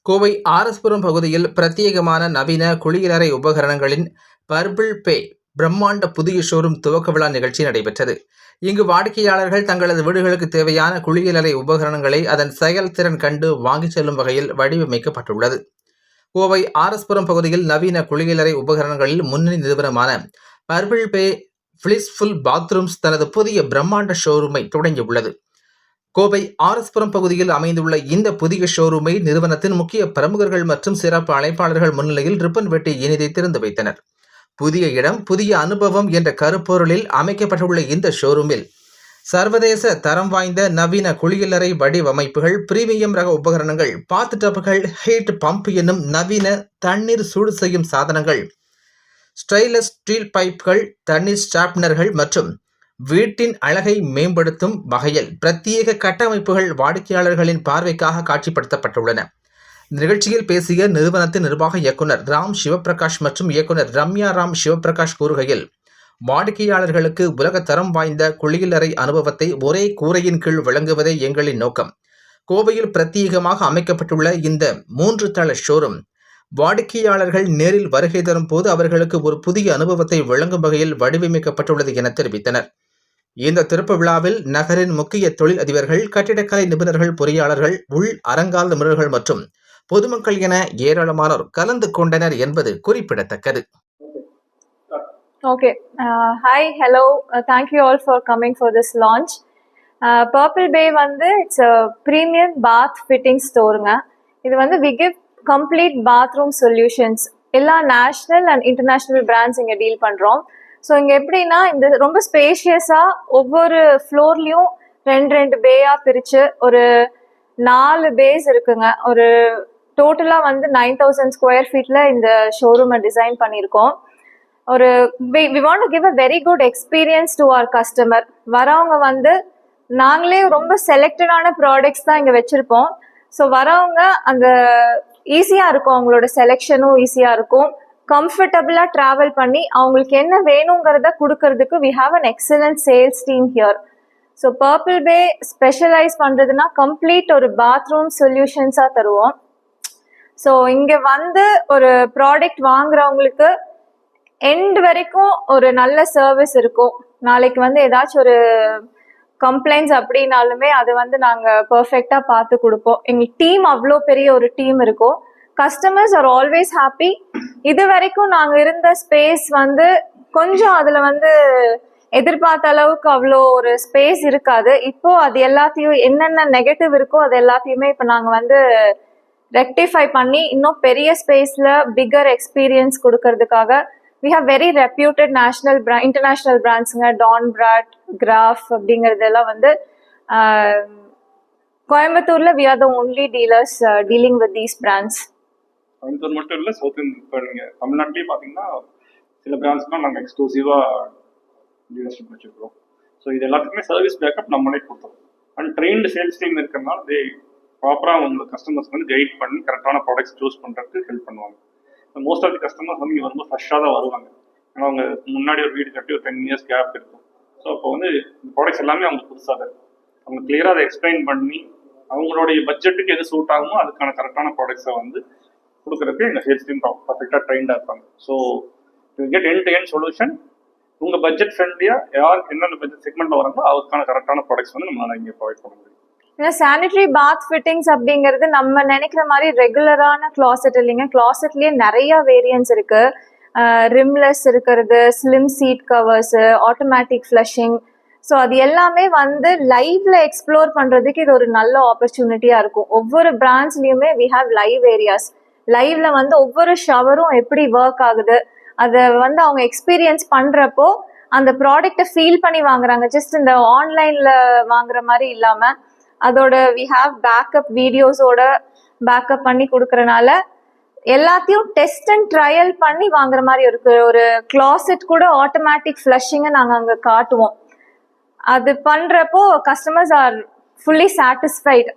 கோவை ஆர்எஸ்புரம் பகுதியில் பிரத்யேகமான நவீன குளியலறை உபகரணங்களின் பர்பிள் பே பிரம்மாண்ட புதிய ஷோரூம் துவக்க விழா நிகழ்ச்சி நடைபெற்றது. இங்கு வாடிக்கையாளர்கள் தங்களது வீடுகளுக்கு தேவையான குளியலறை உபகரணங்களை அதன் செயல்திறன் கண்டு வாங்கிச் செல்லும் வகையில் வடிவமைக்கப்பட்டுள்ளது. கோவை ஆர்எஸ்புரம் பகுதியில் நவீன குளியலறை உபகரணங்களில் முன்னணி நிறுவனமான பர்பிள் பே பிளிஸ்ஃபுல் பாத்ரூம்ஸ் தனது புதிய பிரம்மாண்ட ஷோரூமை தொடங்கியுள்ளது. கோவை ஆர்எஸ்புரம் பகுதியில் அமைந்துள்ள இந்த புதிய ஷோரூமை நிறுவனத்தின் முக்கிய பிரமுகர்கள் மற்றும் சிறப்பு அழைப்பாளர்கள் முன்னிலையில் ரிப்பன் வெட்டி இனிதை திறந்து வைத்தனர். புதிய இடம் புதிய அனுபவம் என்ற கருப்பொருளில் அமைக்கப்பட்டுள்ள இந்த ஷோரூமில் சர்வதேச தரம் வாய்ந்த நவீன குளியலறை வடிவமைப்புகள், பிரீமியம் ரக உபகரணங்கள், பாத் டப்புகள், ஹீட் பம்ப் என்னும் நவீன தண்ணீர் சூடு செய்யும் சாதனங்கள், ஸ்டைலஸ் ஸ்டீல் பைப்கள், தண்ணீர் ஸ்டாப்னர்கள் மற்றும் வீட்டின் அழகை மேம்படுத்தும் வகையில் பிரத்யேக கட்டமைப்புகள் வாடிக்கையாளர்களின் பார்வைக்காக காட்சிப்படுத்தப்பட்டுள்ளன. நிகழ்ச்சியில் பேசிய நிறுவனத்தின் நிர்வாக இயக்குனர் ராம் சிவபிரகாஷ் மற்றும் இயக்குனர் ரம்யா ராம் சிவபிரகாஷ் கூறுகையில், வாடிக்கையாளர்களுக்கு உலக தரம் வாய்ந்த குளியலறை அனுபவத்தை ஒரே கூரையின் கீழ் வழங்குவதே எங்களின் நோக்கம். கோவையில் பிரத்யேகமாக அமைக்கப்பட்டுள்ள இந்த 3 தள ஷோரூம் வாடிக்கையாளர்கள் நேரில் வருகை தரும் போது அவர்களுக்கு ஒரு புதிய அனுபவத்தை வழங்கும் வகையில் வடிவமைக்கப்பட்டுள்ளது என தெரிவித்தனர். இந்த திறப்பு விழாவில் நகரின் முக்கிய தொழில் அதிபர்கள், கட்டிடக்கலை நிபுணர்கள், பொறியாளர்கள், உள் அரங்கால் நிபுணர்கள் மற்றும் பொதுமக்கள் என ஏராளமானோர் கலந்து கொண்டனர் என்பது குறிப்பிடத்தக்கது. Okay. Hi, hello. Thank you all for coming for this launch. Purple Bay வந்து it's a premium bath fitting storeங்க. இது வந்து we give complete bathroom solutions. எல்லா national and international brands இங்க டீல் பண்றோம். ஸோ இங்கே எப்படின்னா இந்த ரொம்ப ஸ்பேஷியஸாக ஒவ்வொரு ஃப்ளோர்லேயும் 2 பேயாக பிரித்து ஒரு 4 பேஸ் இருக்குங்க. ஒரு டோட்டலாக வந்து 9000 ஸ்கொயர் ஃபீட்டில் இந்த ஷோரூமை டிசைன் பண்ணியிருக்கோம். ஒரு we want to give a very good experience to our customer. வரவங்க வந்து நாங்களே ரொம்ப செலக்டடான ப்ராடக்ட்ஸ் தான் இங்கே வச்சுருப்போம். ஸோ வரவங்க அந்த ஈஸியாக இருக்கும், அவங்களோட செலெக்ஷனும் ஈஸியாக இருக்கும். கம்ஃபர்டபுளாக ட்ராவல் பண்ணி அவங்களுக்கு என்ன வேணுங்கிறத கொடுக்கறதுக்கு we have an excellent sales team here. So Purple Bay specialise பண்ணுறதுனா கம்ப்ளீட் ஒரு பாத்ரூம் சொல்யூஷன்ஸாக தருவோம். ஸோ இங்கே வந்து ஒரு ப்ராடக்ட் வாங்குறவங்களுக்கு எண்ட் வரைக்கும் ஒரு நல்ல சர்வீஸ் இருக்கும். நாளைக்கு வந்து ஏதாச்சும் ஒரு கம்ப்ளைண்ட்ஸ் அப்படின்னாலுமே அதை வந்து நாங்கள் பர்ஃபெக்டாக பார்த்து கொடுப்போம். எங்களுக்கு டீம் அவ்வளோ பெரிய ஒரு டீம் இருக்கும். Customers are always happy. இது வரைக்கும் நாங்கள் இருந்த ஸ்பேஸ் வந்து கொஞ்சம் அதில் வந்து எதிர்பார்த்த அளவுக்கு அவ்வளோ ஒரு ஸ்பேஸ் இருக்காது. இப்போ அது எல்லாத்தையும் என்னென்ன நெகட்டிவ் இருக்கோ அது எல்லாத்தையுமே இப்போ நாங்கள் வந்து ரெக்டிஃபை பண்ணி இன்னும் பெரிய ஸ்பேஸில் பிக்கர் எக்ஸ்பீரியன்ஸ் கொடுக்கறதுக்காக we have very reputed international பிராண்ட்ஸுங்க. டான் பிராட், கிராஃப் அப்படிங்கிறதெல்லாம் வந்து கோயம்புத்தூரில் we are the only dealers dealing with these brands. Coimbatore மட்டும் இல்லை, சவுத் இப்போ நீங்கள் தமிழ்நாட்டிலேயே பார்த்தீங்கன்னா சில பிராண்ட்ஸ்லாம் நாங்கள் எக்ஸ்க்ளூசிவாக டீலர்ஷிப் வச்சுருக்கோம். ஸோ இது எல்லாத்துக்குமே சர்வீஸ் பேக்கப் நம்மளே கொடுத்தோம். அண்ட் ட்ரெயின்டு சேல்ஸ் டீம் இருக்கிறதுனால ப்ராப்பராக உங்களுக்கு கஸ்டமர்ஸ் வந்து கைட் பண்ணி கரெக்டான ப்ராடக்ட்ஸ் சூஸ் பண்ணுறதுக்கு ஹெல்ப் பண்ணுவாங்க. மோஸ்ட் ஆஃப் தி கஸ்டமர்ஸ் வந்து இங்கே வரும்போது ஃப்ரெஷ்ஷாக தான் வருவாங்க. ஏன்னா அவங்க முன்னாடி ஒரு வீடு கட்டி ஒரு 10 years கேப் இருக்கும். ஸோ அப்போ வந்து இந்த ப்ராடக்ட்ஸ் எல்லாமே அவங்களுக்கு புதுசாக தான் இருக்கும். அவங்க கிளியராக அதை எக்ஸ்பிளைன் பண்ணி அவங்களுடைய பட்ஜெட்டுக்கு எது சூட் ஆகுமோ அதுக்கான கரெக்டான ப்ராடக்ட்ஸை வந்து கொடுக்குறதுக்கு எங்கள் சேல்ஸ் டீம் பர்ஃபெக்டாக ட்ரெயின்டாக இருப்பாங்க. So you get end to end solution. உங்கள் பட்ஜெட் ஃப்ரெண்ட்லியாக யாருக்கு என்னென்ன பட்ஜெட் செக்மெண்ட்டில் வராங்களோ அதுக்கான கரெக்டான ப்ராடக்ட்ஸ் வந்து நம்மளால் இங்கே ப்ரொவைட் பண்ண முடியும். ஏன்னா சானிட்டரி பாத் ஃபிட்டிங்ஸ் அப்படிங்கிறது நம்ம நினைக்கிற மாதிரி ரெகுலரான கிளாசெட் இல்லைங்க. கிளாசெட்லேயே நிறைய வேரியன்ஸ் இருக்கு. ரிம்லெஸ் இருக்கிறது, slim seat covers, automatic flushing. So அது எல்லாமே வந்து லைவ்ல எக்ஸ்ப்ளோர் பண்ணுறதுக்கு இது ஒரு நல்ல ஆப்பர்ச்சுனிட்டியாக இருக்கும். ஒவ்வொரு பிரான்ச்லேயுமே வி ஹாவ் லைவ் ஏரியாஸ். லைவ்ல வந்து ஒவ்வொரு ஷவரும் எப்படி ஒர்க் ஆகுது அதை வந்து அவங்க எக்ஸ்பீரியன்ஸ் பண்ணுறப்போ அந்த ப்ராடக்டை ஃபீல் பண்ணி வாங்குறாங்க. ஜஸ்ட் இந்த ஆன்லைனில் வாங்குற மாதிரி இல்லாமல் அதோட வி ஹாவ் பேக்கப் வீடியோஸோட பேக்கப் பண்ணி கொடுக்கறனால எல்லாத்தையும் டெஸ்ட் அண்ட் ட்ரையல் பண்ணி வாங்குற மாதிரி இருக்கு. ஒரு கிளாசெட் கூட ஆட்டோமேட்டிக் ஃப்ளஷிங்கை நாங்கள் அங்கே காட்டுவோம். அது பண்ணுறப்போ கஸ்டமர்ஸ் ஆர் ஃபுல்லி சாட்டிஸ்ஃபைட்.